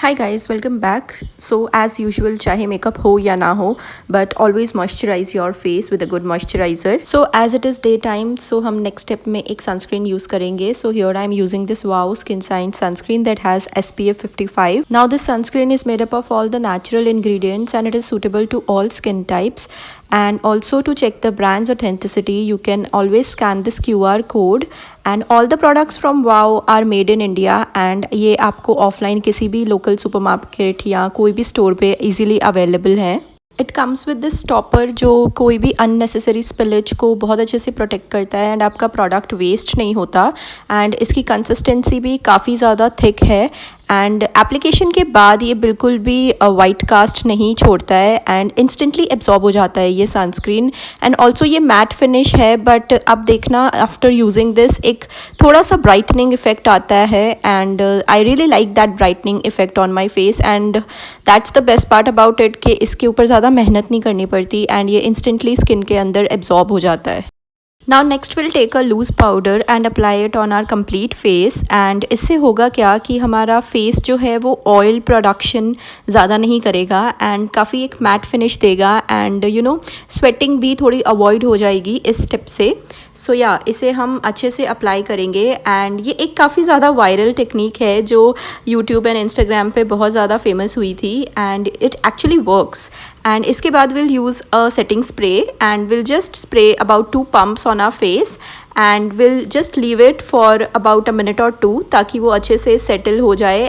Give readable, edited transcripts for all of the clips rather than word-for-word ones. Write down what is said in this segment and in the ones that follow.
Hi guys, welcome back. So as usual, चाहे makeup हो या ना हो, but always moisturize your face with a good moisturizer. So as it is daytime, so हम next step में एक sunscreen use करेंगे. So here I am using this Wow Skin Science Sunscreen that has SPF 55. Now this sunscreen is made up of all the natural ingredients and it is suitable to all skin types. And also to check the brand's authenticity, you can always scan this QR code. And all the products from Wow are made in India and ये आपको offline किसी भी local supermarket या कोई भी store पे easily available है. It comes with this stopper जो कोई भी अननेसेसरी स्पिलेज को बहुत अच्छे से प्रोटेक्ट करता है एंड आपका प्रोडक्ट वेस्ट नहीं होता. एंड इसकी कंसिस्टेंसी भी काफ़ी ज़्यादा थिक है एंड एप्लीकेशन के बाद ये बिल्कुल भी वाइट कास्ट नहीं छोड़ता है एंड इंस्टेंटली एब्जॉर्ब हो जाता है ये सनस्क्रीन. एंड ऑल्सो ये मैट फिनिश है बट अब देखना आफ्टर यूजिंग दिस एक थोड़ा सा ब्राइटनिंग इफेक्ट आता है and I really like that brightening effect on my face and that's the best part about it कि इसके ऊपर ज़्यादा मेहनत नहीं करनी पड़ती एंड ये इंस्टेंटली स्किन के अंदर एब्जॉर्ब हो जाता है. Now next will take a loose powder and apply it on our complete face. And इससे होगा क्या कि हमारा फेस जो है वो ऑयल प्रोडक्शन ज़्यादा नहीं करेगा एंड काफ़ी एक मैट फिनिश देगा एंड स्वेटिंग भी थोड़ी अवॉइड हो जाएगी इस स्टेप से. सो या इसे हम अच्छे से अप्लाई करेंगे एंड ये एक काफ़ी ज़्यादा वायरल टेक्निक है जो यूट्यूब एंड इंस्टाग्राम पे बहुत ज़्यादा फेमस हुई थी and it actually works. And इसके बाद will use a setting spray and will just spray about 2 pumps on our face and will just leave it for about a minute और 2 ताकि वो अच्छे से सेटल हो जाए.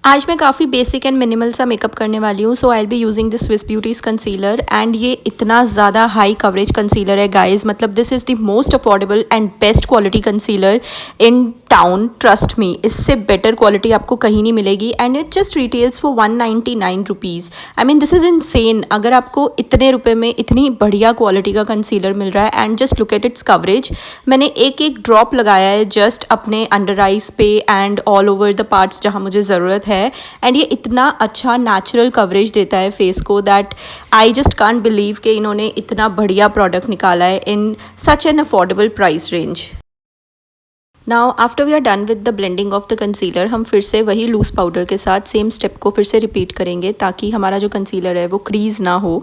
आज मैं काफ़ी बेसिक एंड मिनिमल सा मेकअप करने वाली हूँ. So I will be using this Swiss Beauty's concealer and ये इतना ज़्यादा हाई कवरेज कंसीलर है गाइस. मतलब this is the most affordable and best quality concealer in town. Trust me, इससे बेटर क्वालिटी आपको कहीं नहीं मिलेगी and it just retails for 199 rupees. I mean this is insane. अगर आपको इतने रुपए में इतनी बढ़िया क्वालिटी का कंसीलर मिल रहा है and just look at its coverage. मैंने एक एक ड्रॉप लगाया है जस्ट अपने अंडर आइज पे and all over the parts जहाँ मुझे ज़रूरत है एंड ये इतना अच्छा नेचुरल कवरेज देता है फेस को that I just can't believe कि इन्होंने इतना बढ़िया प्रोडक्ट निकाला है in such an affordable price range. Now after we are done with the blending of the concealer हम फिर से वही लूज पाउडर के साथ सेम स्टेप को फिर से रिपीट करेंगे ताकि हमारा जो कंसीलर है वो क्रीज ना हो.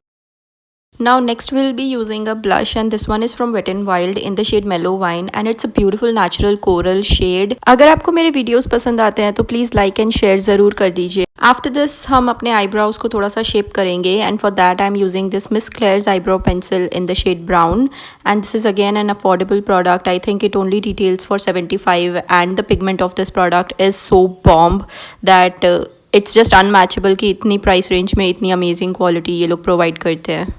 Now next we'll be using a blush and this one is from Wet n Wild in the shade Mellow Wine and it's a beautiful natural coral shade. अगर आपको मेरे वीडियोस पसंद आते हैं तो प्लीज़ लाइक एंड शेयर ज़रूर कर दीजिए. आफ्टर दिस हम अपने आईब्राउज को थोड़ा सा शेप करेंगे and for that I am using this Miss Claire's eyebrow pencil in the shade brown and this is again an affordable product. I think it only retails for 75 and the pigment of this product is so bomb that it's just unmatchable कि इतनी price range में इतनी amazing quality ये लोग provide करते हैं.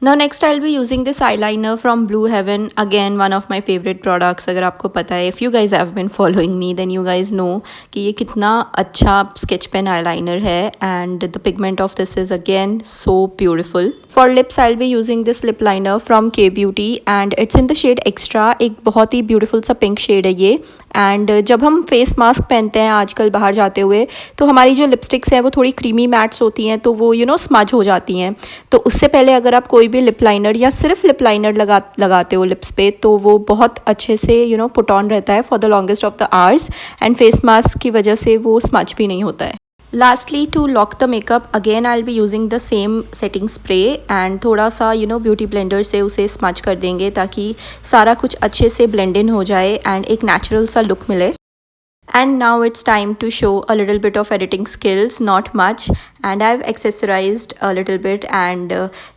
Now next I'll be using this eyeliner from Blue Heaven, again one of my favorite products. अगर आपको पता है, if you guys have been following me then you guys know कि ये कितना अच्छा sketch pen eyeliner है and the pigment of this is again so beautiful. For lips I'll be using this lip liner from K Beauty and it's in the shade Extra. एक बहुत ही beautiful सा pink shade है ये. And जब हम face mask पहनते हैं आजकल बाहर जाते हुए तो हमारी जो लिपस्टिक्स हैं वो थोड़ी क्रीमी मैट्स होती हैं तो वो स्मज हो जाती हैं. तो उससे पहले अगर आप कोई भी लिप लाइनर या सिर्फ लिप लाइनर लगाते हो लिप्स पे तो वो बहुत अच्छे से पुट ऑन रहता है for the longest of the hours and face mask की वजह से वो स्मज भी नहीं होता है. Lastly to lock the makeup again I will be using the same setting spray and थोड़ा सा ब्यूटी ब्लेंडर से उसे स्मच कर देंगे ताकि सारा कुछ अच्छे से ब्लेंड इन हो जाए एंड एक नेचुरल सा लुक मिले. And now it's time to show a little bit of editing skills, not much, and I've accessorized a little bit and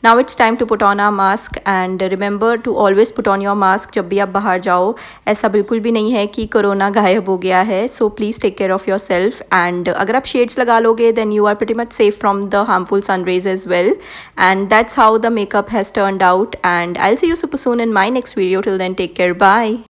now it's time to put on our mask and remember to always put on your mask जब भी आप बाहर जाओ. ऐसा बिल्कुल भी नहीं है कि कोरोना गायब हो गया है, so please take care of yourself and अगर आप shades लगा लोगे then you are pretty much safe from the harmful sun rays as well. And that's how the makeup has turned out and I'll see you super soon in my next video. Till then, take care, bye.